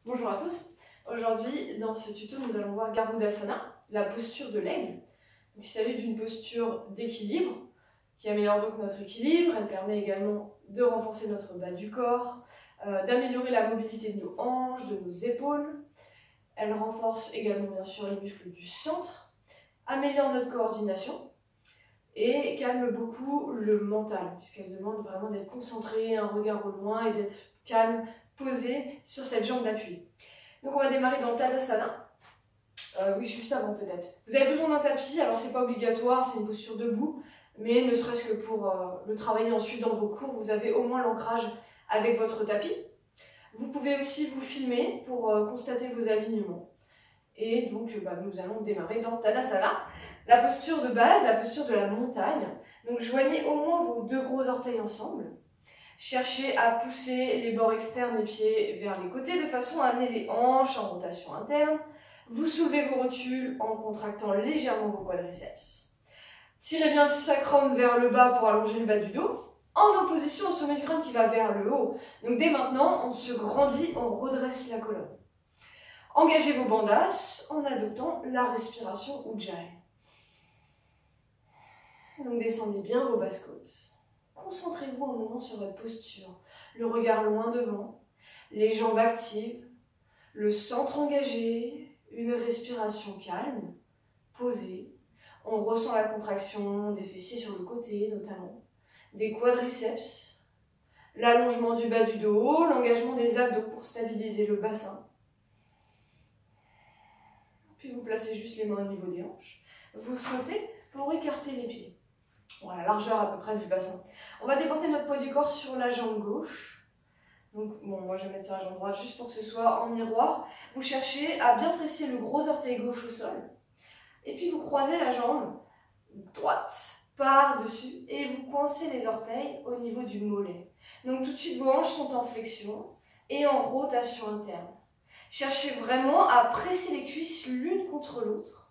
Bonjour à tous. Aujourd'hui, dans ce tuto, nous allons voir Garudasana, la posture de l'aigle. Il s'agit d'une posture d'équilibre qui améliore donc notre équilibre. Elle permet également de renforcer notre bas du corps, d'améliorer la mobilité de nos hanches, de nos épaules. Elle renforce également bien sûr les muscles du centre, améliore notre coordination et calme beaucoup le mental, puisqu'elle demande vraiment d'être concentré, un regard au loin et d'être calme, posé sur cette jambe d'appui. Donc on va démarrer dans le Tadasana. Oui, juste avant peut-être. Vous avez besoin d'un tapis, alors c'est pas obligatoire, c'est une posture debout, mais ne serait-ce que pour le travailler ensuite dans vos cours, vous avez au moins l'ancrage avec votre tapis. Vous pouvez aussi vous filmer pour constater vos alignements. Et donc nous allons démarrer dans Tadasana. La posture de base, la posture de la montagne. Donc joignez au moins vos deux gros orteils ensemble. Cherchez à pousser les bords externes des pieds vers les côtés de façon à amener les hanches en rotation interne. Vous soulevez vos rotules en contractant légèrement vos quadriceps. Tirez bien le sacrum vers le bas pour allonger le bas du dos, en opposition au sommet du crâne qui va vers le haut. Donc dès maintenant, on se grandit, on redresse la colonne. Engagez vos bandhas en adoptant la respiration Ujjayi. Donc descendez bien vos basses côtes. Concentrez-vous un moment sur votre posture, le regard loin devant, les jambes actives, le centre engagé, une respiration calme, posée. On ressent la contraction des fessiers sur le côté notamment, des quadriceps, l'allongement du bas du dos, l'engagement des abdos pour stabiliser le bassin. Puis vous placez juste les mains au niveau des hanches. Vous sautez pour écarter les pieds. Voilà, largeur à peu près du bassin. On va déporter notre poids du corps sur la jambe gauche. Donc, bon, moi je vais mettre sur la jambe droite juste pour que ce soit en miroir. Vous cherchez à bien presser le gros orteil gauche au sol. Et puis vous croisez la jambe droite par-dessus et vous coincez les orteils au niveau du mollet. Donc tout de suite vos hanches sont en flexion et en rotation interne. Cherchez vraiment à presser les cuisses l'une contre l'autre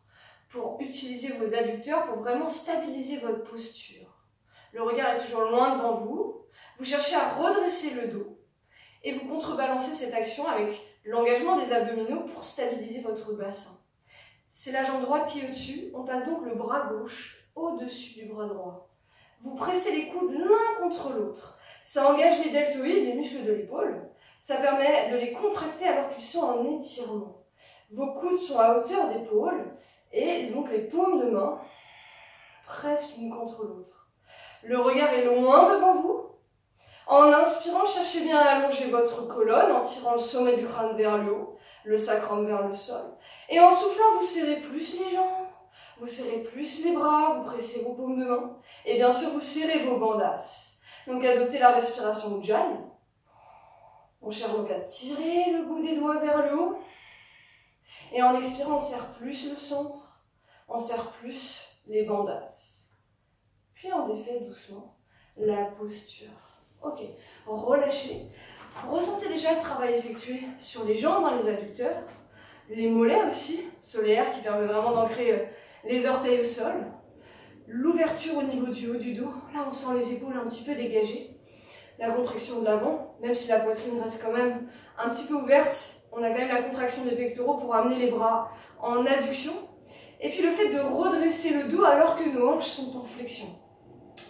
pour utiliser vos adducteurs pour vraiment stabiliser votre posture. Le regard est toujours loin devant vous. Vous cherchez à redresser le dos et vous contrebalancez cette action avec l'engagement des abdominaux pour stabiliser votre bassin. C'est la jambe droite qui est au-dessus. On passe donc le bras gauche au-dessus du bras droit. Vous pressez les coudes l'un contre l'autre. Ça engage les deltoïdes, les muscles de l'épaule. Ça permet de les contracter alors qu'ils sont en étirement. Vos coudes sont à hauteur d'épaule et donc les paumes de main pressent l'une contre l'autre. Le regard est loin devant vous. En inspirant, cherchez bien à allonger votre colonne en tirant le sommet du crâne vers le haut, le sacrum vers le sol. Et en soufflant, vous serrez plus les jambes, vous serrez plus les bras, vous pressez vos paumes de main. Et bien sûr, vous serrez vos bandhas. Donc adoptez la respiration Ujjayi. On cherche donc à tirer le bout des doigts vers le haut. Et en expirant, on serre plus le centre, on serre plus les bandhas. Puis on défait doucement la posture. Ok, relâchez. Ressentez déjà le travail effectué sur les jambes, les adducteurs, les mollets aussi, solaire qui permet vraiment d'ancrer les orteils au sol. L'ouverture au niveau du haut du dos, là on sent les épaules un petit peu dégagées. La contraction de l'avant, même si la poitrine reste quand même un petit peu ouverte, on a quand même la contraction des pectoraux pour amener les bras en adduction. Et puis le fait de redresser le dos alors que nos hanches sont en flexion.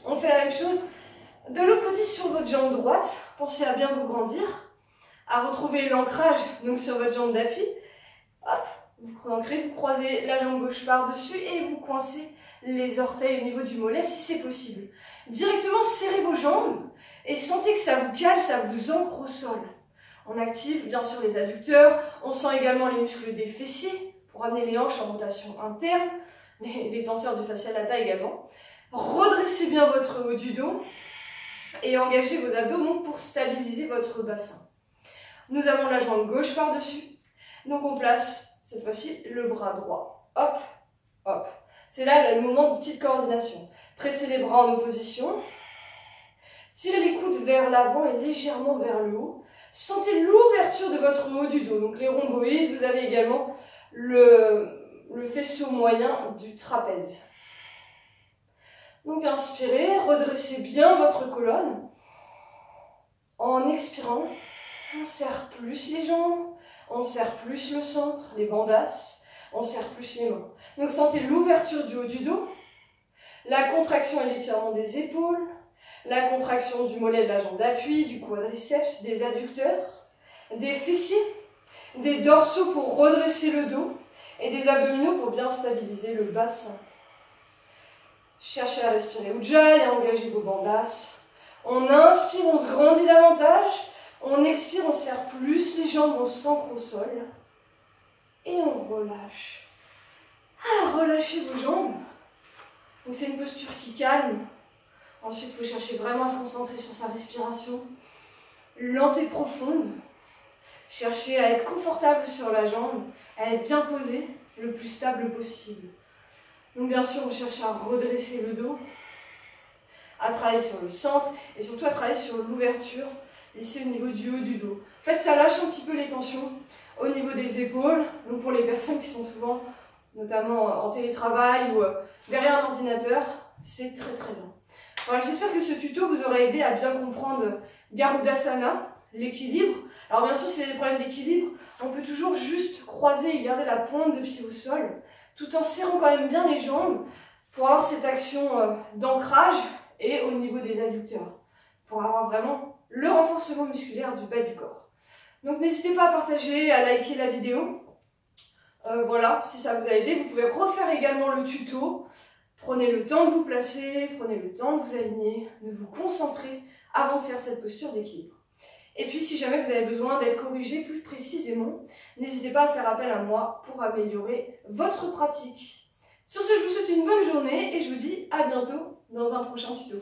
On fait la même chose de l'autre côté sur votre jambe droite. Pensez à bien vous grandir, à retrouver l'ancrage donc sur votre jambe d'appui. Hop, vous ancrez, vous croisez la jambe gauche par-dessus et vous coincez les orteils au niveau du mollet si c'est possible. Directement serrez vos jambes et sentez que ça vous cale, ça vous ancre au sol. On active bien sûr les adducteurs, on sent également les muscles des fessiers pour amener les hanches en rotation interne, les tenseurs du fascia lata également. Redressez bien votre haut du dos et engagez vos abdos pour stabiliser votre bassin. Nous avons la jambe gauche par-dessus, donc on place cette fois-ci le bras droit. Hop, hop. C'est là le moment de petite coordination. Pressez les bras en opposition. Tirez les coudes vers l'avant et légèrement vers le haut. Sentez l'ouverture de votre haut du dos, donc les rhomboïdes. Vous avez également le faisceau moyen du trapèze. Donc inspirez, redressez bien votre colonne. En expirant, On serre plus les jambes, on serre plus le centre, les bandasses, on serre plus les mains. Donc sentez l'ouverture du haut du dos, la contraction et l'étirement des épaules, la contraction du mollet de la jambe d'appui, du quadriceps, des adducteurs, des fessiers, des dorsaux pour redresser le dos et des abdominaux pour bien stabiliser le bassin. Cherchez à respirer Ujjayi, à engager vos bandasses. On inspire, on se grandit davantage. On expire, on serre plus les jambes, on s'ancre au sol. Et on relâche. Ah, relâchez vos jambes. Donc c'est une posture qui calme. Ensuite, il faut chercher vraiment à se concentrer sur sa respiration. Lente et profonde. Cherchez à être confortable sur la jambe, à être bien posé, le plus stable possible. Donc bien sûr, on cherche à redresser le dos, à travailler sur le centre et surtout à travailler sur l'ouverture, ici au niveau du haut du dos. En fait, ça lâche un petit peu les tensions au niveau des épaules. Donc pour les personnes qui sont souvent, notamment en télétravail ou derrière un ordinateur, c'est très très bien. Voilà, j'espère que ce tuto vous aura aidé à bien comprendre Garudasana, l'équilibre. Alors bien sûr, s'il y a des problèmes d'équilibre, on peut toujours juste croiser et garder la pointe de pied au sol, tout en serrant quand même bien les jambes pour avoir cette action d'ancrage et au niveau des adducteurs, pour avoir vraiment le renforcement musculaire du bas du corps. Donc n'hésitez pas à partager, à liker la vidéo. Voilà, si ça vous a aidé, vous pouvez refaire également le tuto. Prenez le temps de vous placer, prenez le temps de vous aligner, de vous concentrer avant de faire cette posture d'équilibre. Et puis si jamais vous avez besoin d'être corrigé plus précisément, n'hésitez pas à faire appel à moi pour améliorer votre pratique. Sur ce, je vous souhaite une bonne journée et je vous dis à bientôt dans un prochain tuto.